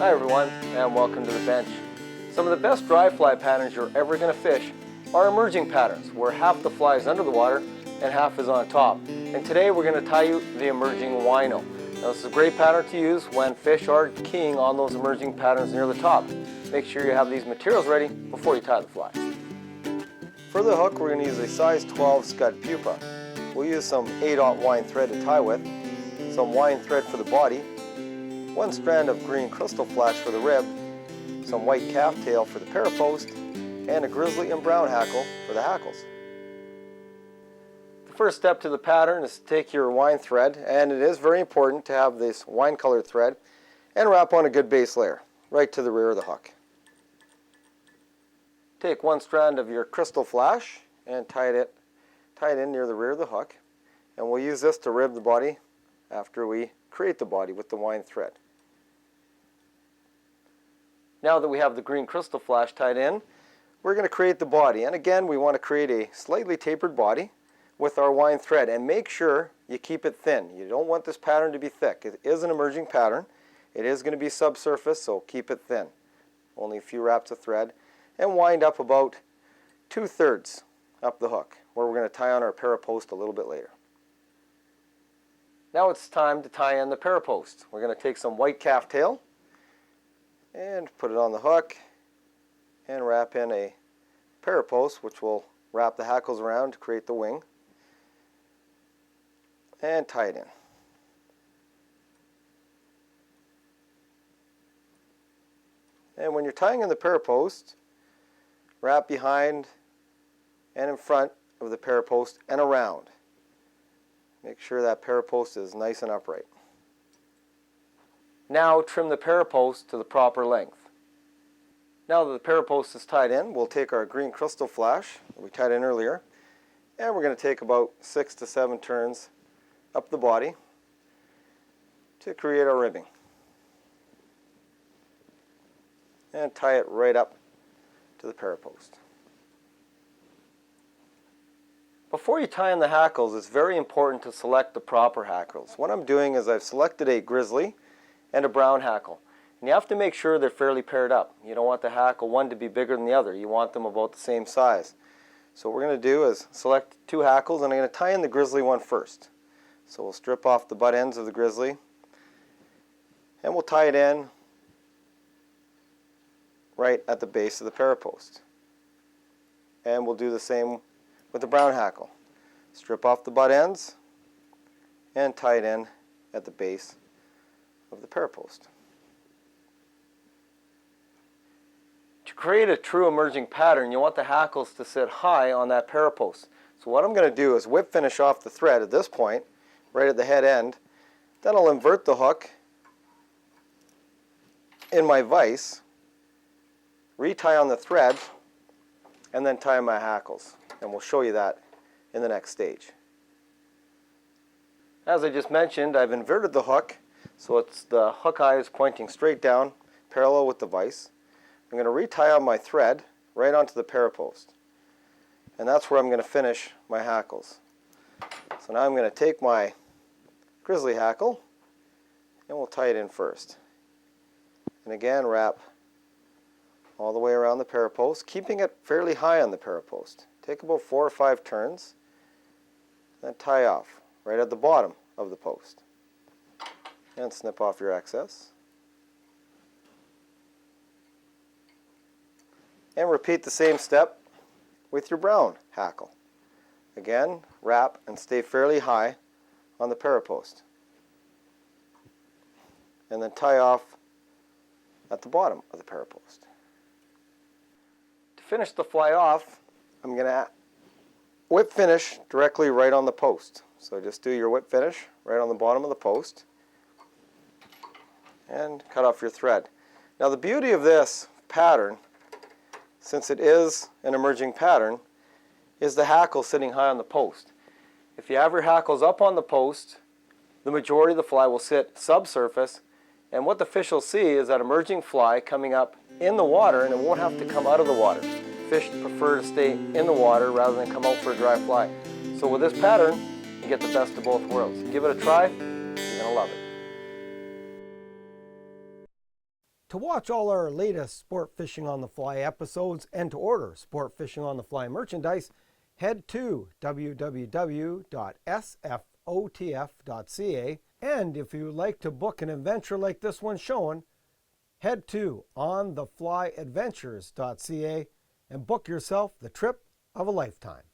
Hi everyone, and welcome to the bench. Some of the best dry fly patterns you're ever going to fish are emerging patterns, where half the fly is under the water and half is on top. And today we're going to tie you the emerging Wino. Now this is a great pattern to use when fish are keying on those emerging patterns near the top. Make sure you have these materials ready before you tie the fly. For the hook, we're going to use a size 12 scud pupa. We'll use some 8/0 wine thread to tie with, some wine thread for the body, one strand of green crystal flash for the rib, some white calf tail for the parapost, and a grizzly and brown hackle for the hackles. The first step to the pattern is to take your wine thread, and it is very important to have this wine colored thread, and wrap on a good base layer right to the rear of the hook. Take one strand of your crystal flash and tie it in near the rear of the hook, and we'll use this to rib the body after we create the body with the wine thread. Now that we have the green crystal flash tied in, we're going to create the body, and again we want to create a slightly tapered body with our wine thread, and make sure you keep it thin. You don't want this pattern to be thick. It is an emerging pattern. It is going to be subsurface, so keep it thin. Only a few wraps of thread, and wind up about 2/3 up the hook, where we're going to tie on our parapost a little bit later. Now it's time to tie in the parapost. We're going to take some white calf tail and put it on the hook and wrap in a parapost, which will wrap the hackles around to create the wing, and tie it in. And when you're tying in the parapost, wrap behind and in front of the parapost and around. Make sure that parapost is nice and upright. Now trim the parapost to the proper length. Now that the parapost is tied in, we'll take our green crystal flash that we tied in earlier, and we're going to take about 6 to 7 turns up the body to create our ribbing. And tie it right up to the parapost. Before you tie in the hackles, it's very important to select the proper hackles. What I'm doing is I've selected a grizzly and a brown hackle. And you have to make sure they're fairly paired up. You don't want the hackle one to be bigger than the other. You want them about the same size. So what we're going to do is select 2 hackles, and I'm going to tie in the grizzly one first. So we'll strip off the butt ends of the grizzly, and we'll tie it in right at the base of the parapost. And we'll do the same with the brown hackle. Strip off the butt ends and tie it in at the base of the parapost. To create a true emerging pattern, you want the hackles to sit high on that parapost. So what I'm going to do is whip finish off the thread at this point, right at the head end. Then I'll invert the hook in my vise, retie on the thread, and then tie my hackles. And we'll show you that in the next stage. As I just mentioned, I've inverted the hook, so it's the hook eye is pointing straight down, parallel with the vise. I'm going to retie on my thread right onto the parapost, and that's where I'm going to finish my hackles. So now I'm going to take my grizzly hackle, and we'll tie it in first. And again, wrap all the way around the parapost, keeping it fairly high on the parapost. Take about 4 or 5 turns, then tie off right at the bottom of the post. And snip off your excess. And repeat the same step with your brown hackle. Again, wrap and stay fairly high on the parapost. And then tie off at the bottom of the parapost. To finish the fly off, I'm going to whip finish directly right on the post. So just do your whip finish right on the bottom of the post and cut off your thread. Now the beauty of this pattern, since it is an emerging pattern, is the hackle sitting high on the post. If you have your hackles up on the post, the majority of the fly will sit subsurface, and what the fish will see is that emerging fly coming up in the water, and it won't have to come out of the water. Fish prefer to stay in the water rather than come out for a dry fly. So with this pattern, you get the best of both worlds. Give it a try, you're going to love it. To watch all our latest Sport Fishing on the Fly episodes and to order Sport Fishing on the Fly merchandise, head to www.sfotf.ca. And if you would like to book an adventure like this one shown, head to ontheflyadventures.ca and book yourself the trip of a lifetime.